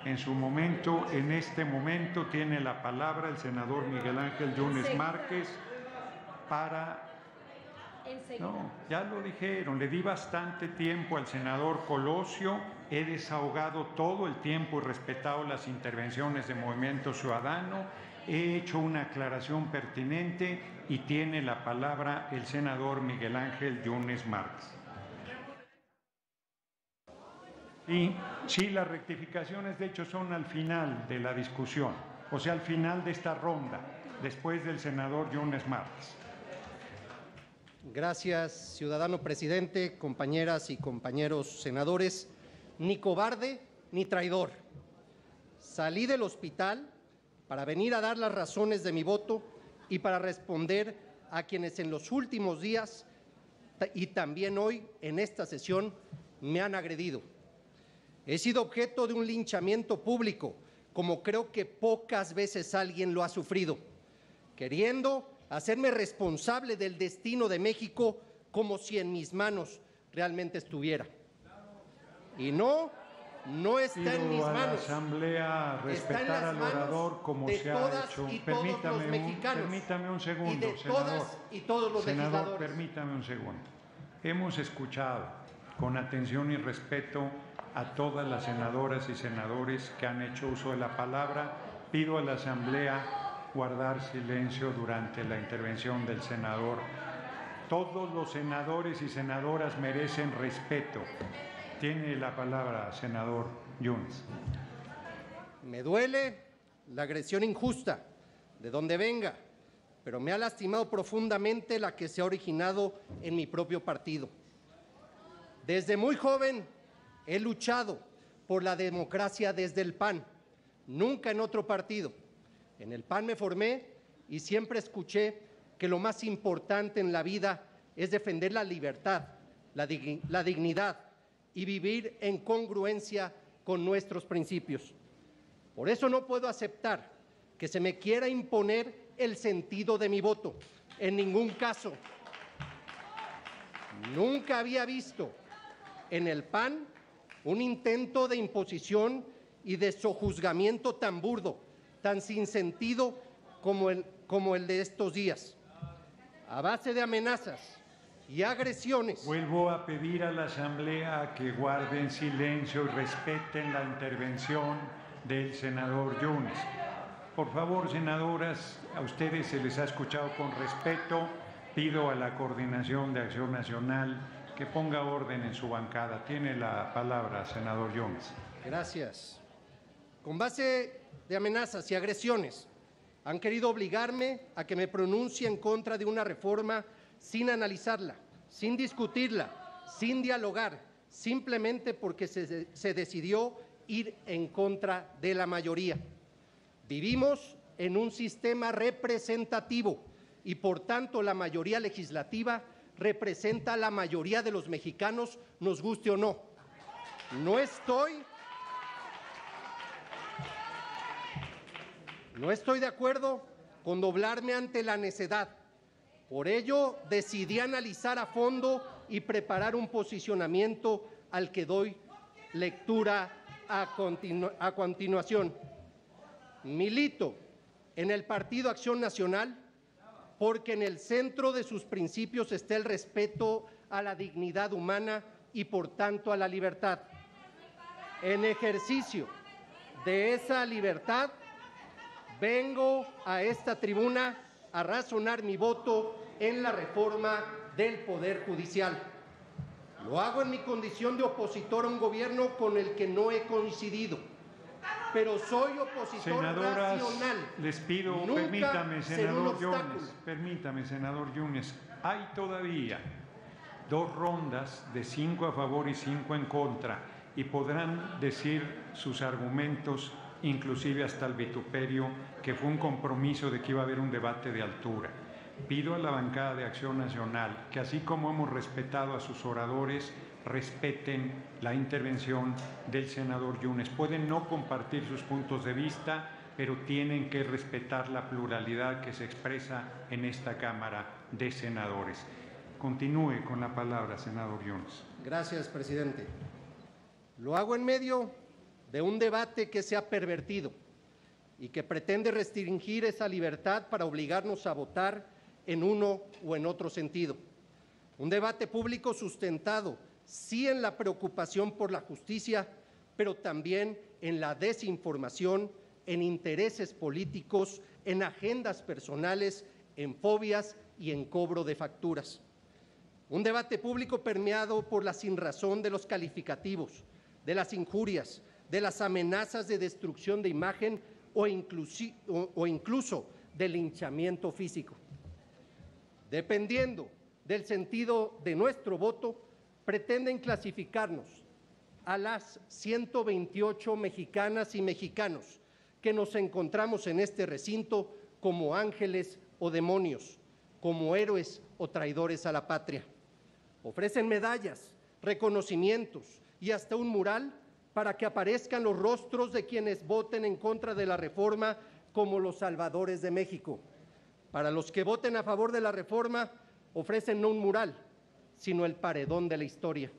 en su momento. En este momento tiene la palabra el senador Miguel Ángel Yunes Márquez para... No, ya lo dijeron, le di bastante tiempo al senador Colosio, he desahogado todo el tiempo y respetado las intervenciones de Movimiento Ciudadano, he hecho una aclaración pertinente y tiene la palabra el senador Miguel Ángel Yunes Márquez. Y sí, las rectificaciones de hecho son al final de la discusión, o sea, al final de esta ronda, después del senador Yunes Márquez. Gracias, ciudadano presidente, compañeras y compañeros senadores. Ni cobarde ni traidor. Salí del hospital para venir a dar las razones de mi voto y para responder a quienes en los últimos días y también hoy en esta sesión me han agredido. He sido objeto de un linchamiento público, como creo que pocas veces alguien lo ha sufrido, queriendo hacerme responsable del destino de México como si en mis manos realmente estuviera. Y no está en mis manos. A la Asamblea respetar al orador como se ha hecho. Permítame un segundo, senador. Y todos los legisladores. Permítame un segundo. Hemos escuchado con atención y respeto a todas las senadoras y senadores que han hecho uso de la palabra. Pido a la Asamblea guardar silencio durante la intervención del senador. Todos los senadores y senadoras merecen respeto. Tiene la palabra, senador Yunes. Me duele la agresión injusta, de donde venga, pero me ha lastimado profundamente la que se ha originado en mi propio partido. Desde muy joven he luchado por la democracia desde el PAN, nunca en otro partido. En el PAN me formé y siempre escuché que lo más importante en la vida es defender la libertad, la dignidad y vivir en congruencia con nuestros principios. Por eso no puedo aceptar que se me quiera imponer el sentido de mi voto. En ningún caso. Nunca había visto en el PAN un intento de imposición y de sojuzgamiento tan burdo, tan sin sentido como el de estos días. A base de amenazas y agresiones. Vuelvo a pedir a la Asamblea que guarden silencio y respeten la intervención del senador Yunes. Por favor, senadoras, a ustedes se les ha escuchado con respeto. Pido a la Coordinación de Acción Nacional que ponga orden en su bancada. Tiene la palabra, senador Yunes. Gracias. Con base de amenazas y agresiones, han querido obligarme a que me pronuncie en contra de una reforma sin analizarla, sin discutirla, sin dialogar, simplemente porque se decidió ir en contra de la mayoría. Vivimos en un sistema representativo y, por tanto, la mayoría legislativa representa a la mayoría de los mexicanos, nos guste o no. No estoy de acuerdo con doblarme ante la necedad. Por ello, decidí analizar a fondo y preparar un posicionamiento al que doy lectura a continuación. Milito en el Partido Acción Nacional porque en el centro de sus principios está el respeto a la dignidad humana y, por tanto, a la libertad. En ejercicio de esa libertad, vengo a esta tribuna a razonar mi voto en la reforma del Poder Judicial. Lo hago en mi condición de opositor a un gobierno con el que no he coincidido, pero soy opositor Senadoras, racional. Les pido, permítame, senador Yunes, hay todavía 2 rondas de 5 a favor y 5 en contra y podrán decir sus argumentos, inclusive hasta el vituperio, que fue un compromiso de que iba a haber un debate de altura. Pido a la bancada de Acción Nacional que, así como hemos respetado a sus oradores, respeten la intervención del senador Yunes. Pueden no compartir sus puntos de vista, pero tienen que respetar la pluralidad que se expresa en esta Cámara de Senadores. Continúe con la palabra, senador Yunes. Gracias, presidente. Lo hago en medio de un debate que se ha pervertido y que pretende restringir esa libertad para obligarnos a votar en uno o en otro sentido. Un debate público sustentado, sí, en la preocupación por la justicia, pero también en la desinformación, en intereses políticos, en agendas personales, en fobias y en cobro de facturas. Un debate público permeado por la sinrazón de los calificativos, de las injurias, de las amenazas de destrucción de imagen o incluso del linchamiento físico. Dependiendo del sentido de nuestro voto, pretenden clasificarnos a las 128 mexicanas y mexicanos que nos encontramos en este recinto como ángeles o demonios, como héroes o traidores a la patria. Ofrecen medallas, reconocimientos y hasta un mural para que aparezcan los rostros de quienes voten en contra de la reforma como los salvadores de México. Para los que voten a favor de la reforma, ofrecen no un mural, sino el paredón de la historia.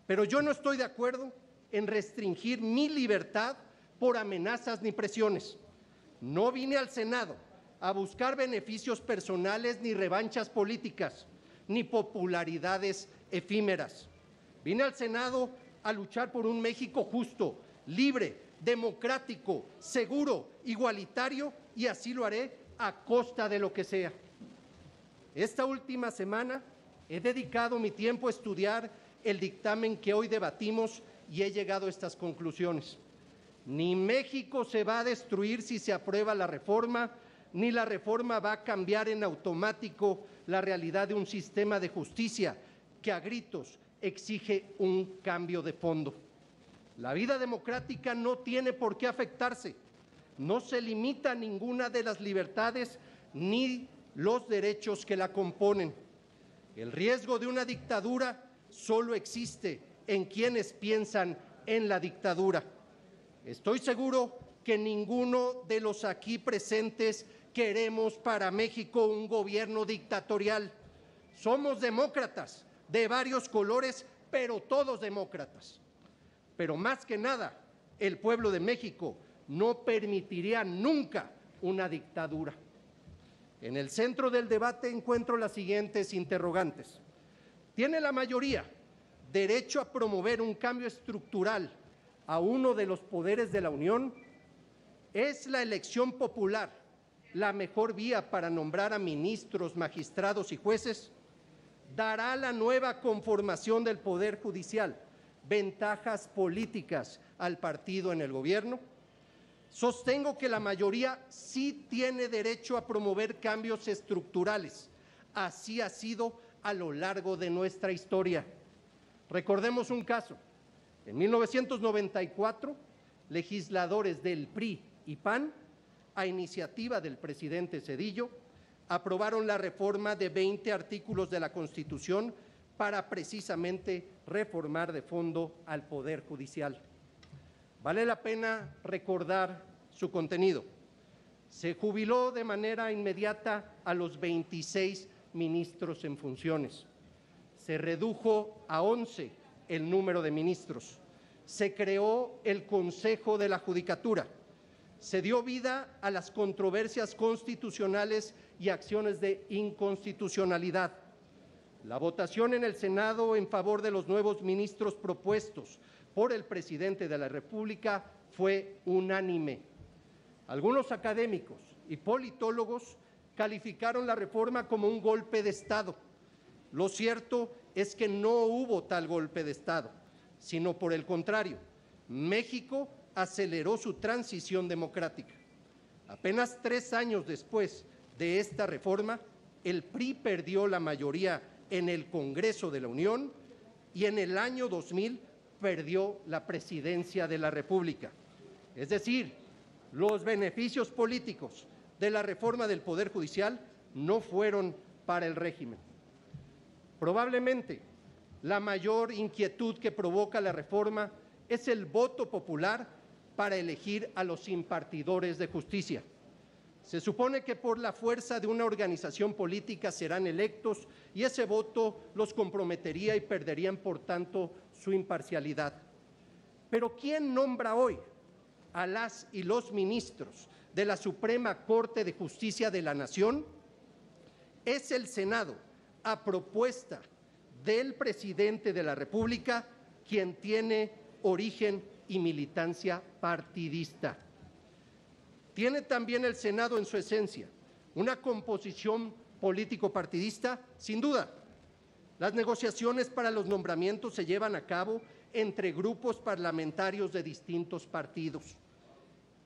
Pero yo no estoy de acuerdo en restringir mi libertad por amenazas ni presiones. No vine al Senado a buscar beneficios personales ni revanchas políticas, ni popularidades efímeras. Vine al Senado a luchar por un México justo, libre, democrático, seguro, igualitario, y así lo haré a costa de lo que sea. Esta última semana he dedicado mi tiempo a estudiar el dictamen que hoy debatimos y he llegado a estas conclusiones. Ni México se va a destruir si se aprueba la reforma, ni la reforma va a cambiar en automático la realidad de un sistema de justicia que a gritos exige un cambio de fondo. La vida democrática no tiene por qué afectarse, no se limita a ninguna de las libertades ni los derechos que la componen. El riesgo de una dictadura solo existe en quienes piensan en la dictadura. Estoy seguro que ninguno de los aquí presentes queremos para México un gobierno dictatorial. Somos demócratas de varios colores, pero todos demócratas. Pero más que nada, el pueblo de México no permitiría nunca una dictadura. En el centro del debate encuentro las siguientes interrogantes. ¿Tiene la mayoría derecho a promover un cambio estructural a uno de los poderes de la Unión? ¿Es la elección popular la mejor vía para nombrar a ministros, magistrados y jueces? ¿Dará la nueva conformación del Poder Judicial ventajas políticas al partido en el gobierno? Sostengo que la mayoría sí tiene derecho a promover cambios estructurales. Así ha sido a lo largo de nuestra historia. Recordemos un caso. En 1994, legisladores del PRI y PAN, a iniciativa del presidente Zedillo, aprobaron la reforma de 20 artículos de la Constitución para precisamente reformar de fondo al Poder Judicial. Vale la pena recordar su contenido. Se jubiló de manera inmediata a los 26 ministros en funciones. Se redujo a 11 el número de ministros. Se creó el Consejo de la Judicatura. Se dio vida a las controversias constitucionales y acciones de inconstitucionalidad. La votación en el Senado en favor de los nuevos ministros propuestos por el presidente de la República fue unánime. Algunos académicos y politólogos calificaron la reforma como un golpe de Estado. Lo cierto es que no hubo tal golpe de Estado, sino por el contrario, México aceleró su transición democrática. Apenas 3 años después de esta reforma, el PRI perdió la mayoría en el Congreso de la Unión y en el año 2000 perdió la presidencia de la República. Es decir, los beneficios políticos de la reforma del Poder Judicial no fueron para el régimen. Probablemente la mayor inquietud que provoca la reforma es el voto popular para elegir a los impartidores de justicia. Se supone que por la fuerza de una organización política serán electos y ese voto los comprometería y perderían, por tanto, su imparcialidad. Pero ¿quién nombra hoy a las y los ministros de la Suprema Corte de Justicia de la Nación? Es el Senado, a propuesta del presidente de la República, quien tiene origen y militancia partidista. ¿Tiene también el Senado en su esencia una composición político-partidista? Sin duda. Las negociaciones para los nombramientos se llevan a cabo entre grupos parlamentarios de distintos partidos.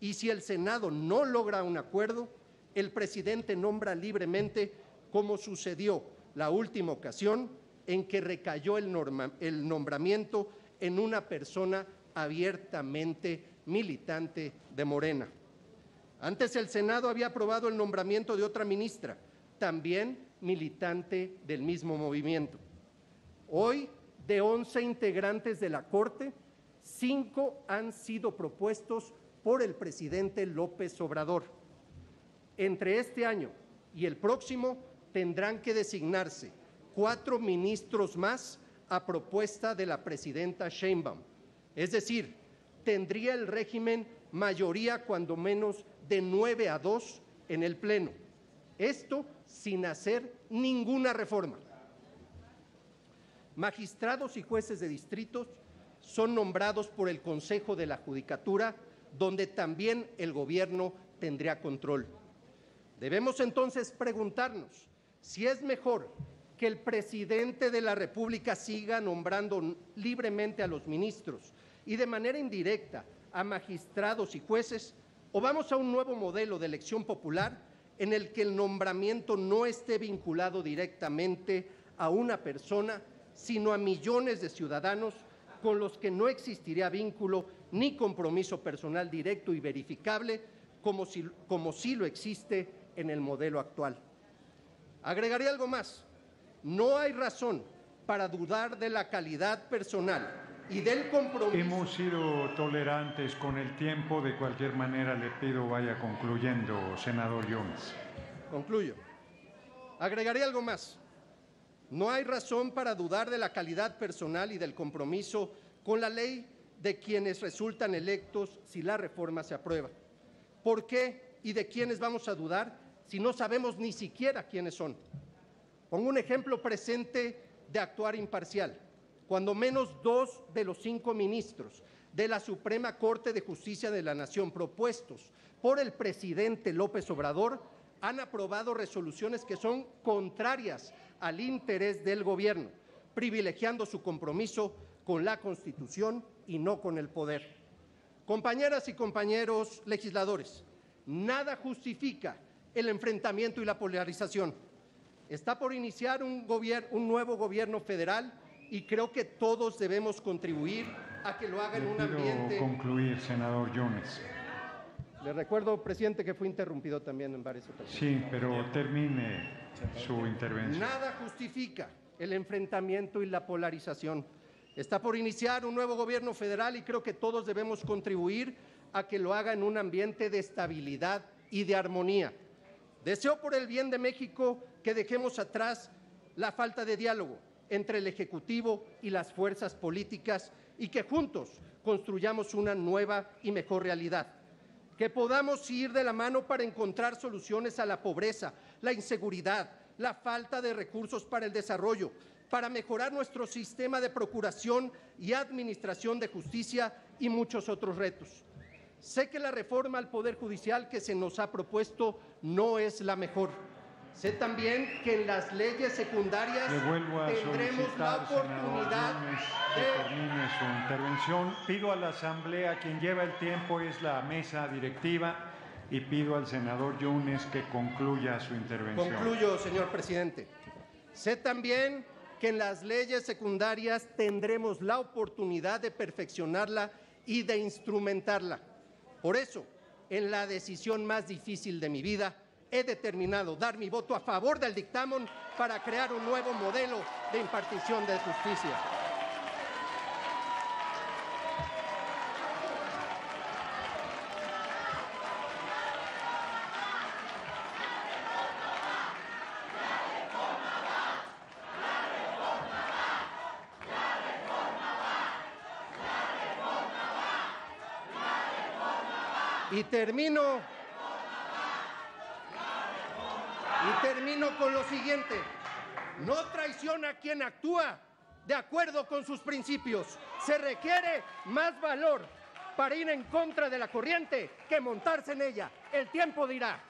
Y si el Senado no logra un acuerdo, el presidente nombra libremente, como sucedió la última ocasión en que recayó el nombramiento en una persona abiertamente militante de Morena. Antes el Senado había aprobado el nombramiento de otra ministra, también militante del mismo movimiento. Hoy, de 11 integrantes de la Corte, 5 han sido propuestos por el presidente López Obrador. Entre este año y el próximo tendrán que designarse 4 ministros más a propuesta de la presidenta Sheinbaum. Es decir, tendría el régimen mayoría cuando menos de 9-2 en el Pleno. Esto sin hacer ninguna reforma. Magistrados y jueces de distritos son nombrados por el Consejo de la Judicatura, donde también el gobierno tendría control. Debemos entonces preguntarnos si es mejor que el presidente de la República siga nombrando libremente a los ministros y de manera indirecta a magistrados y jueces, o vamos a un nuevo modelo de elección popular en el que el nombramiento no esté vinculado directamente a una persona, sino a millones de ciudadanos con los que no existiría vínculo ni compromiso personal directo y verificable, como sí lo existe en el modelo actual. Agregaré algo más. No hay razón para dudar de la calidad personal y del compromiso. Hemos sido tolerantes con el tiempo. De cualquier manera, le pido vaya concluyendo, senador Yunes. Concluyo. Agregaré algo más. No hay razón para dudar de la calidad personal y del compromiso con la ley de quienes resultan electos si la reforma se aprueba. ¿Por qué y de quiénes vamos a dudar si no sabemos ni siquiera quiénes son? Pongo un ejemplo presente de actuar imparcial. Cuando menos 2 de los 5 ministros de la Suprema Corte de Justicia de la Nación propuestos por el presidente López Obrador han aprobado resoluciones que son contrarias al interés del gobierno, privilegiando su compromiso con la Constitución y no con el poder. Compañeras y compañeros legisladores, nada justifica el enfrentamiento y la polarización. Está por iniciar un nuevo gobierno federal y creo que todos debemos contribuir a que lo haga en un ambiente. Le pido concluir, senador Yunes. Le recuerdo, presidente, que fue interrumpido también en varias ocasiones. Sí, pero termine su intervención. Nada justifica el enfrentamiento y la polarización. Está por iniciar un nuevo gobierno federal y creo que todos debemos contribuir a que lo haga en un ambiente de estabilidad y de armonía. Deseo por el bien de México que dejemos atrás la falta de diálogo entre el Ejecutivo y las fuerzas políticas y que juntos construyamos una nueva y mejor realidad. Que podamos ir de la mano para encontrar soluciones a la pobreza, la inseguridad, la falta de recursos para el desarrollo, para mejorar nuestro sistema de procuración y administración de justicia y muchos otros retos. Sé que la reforma al Poder Judicial que se nos ha propuesto no es la mejor. Sé también que en las leyes secundarias tendremos la oportunidad de termine su intervención. Pido a la Asamblea, quien lleva el tiempo es la mesa directiva, y pido al senador Yunes que concluya su intervención. Concluyo, señor presidente. Sé también que en las leyes secundarias tendremos la oportunidad de perfeccionarla y de instrumentarla. Por eso, en la decisión más difícil de mi vida, he determinado dar mi voto a favor del dictamen para crear un nuevo modelo de impartición de justicia. Y termino con lo siguiente. No traiciona a quien actúa de acuerdo con sus principios. Se requiere más valor para ir en contra de la corriente que montarse en ella. El tiempo dirá.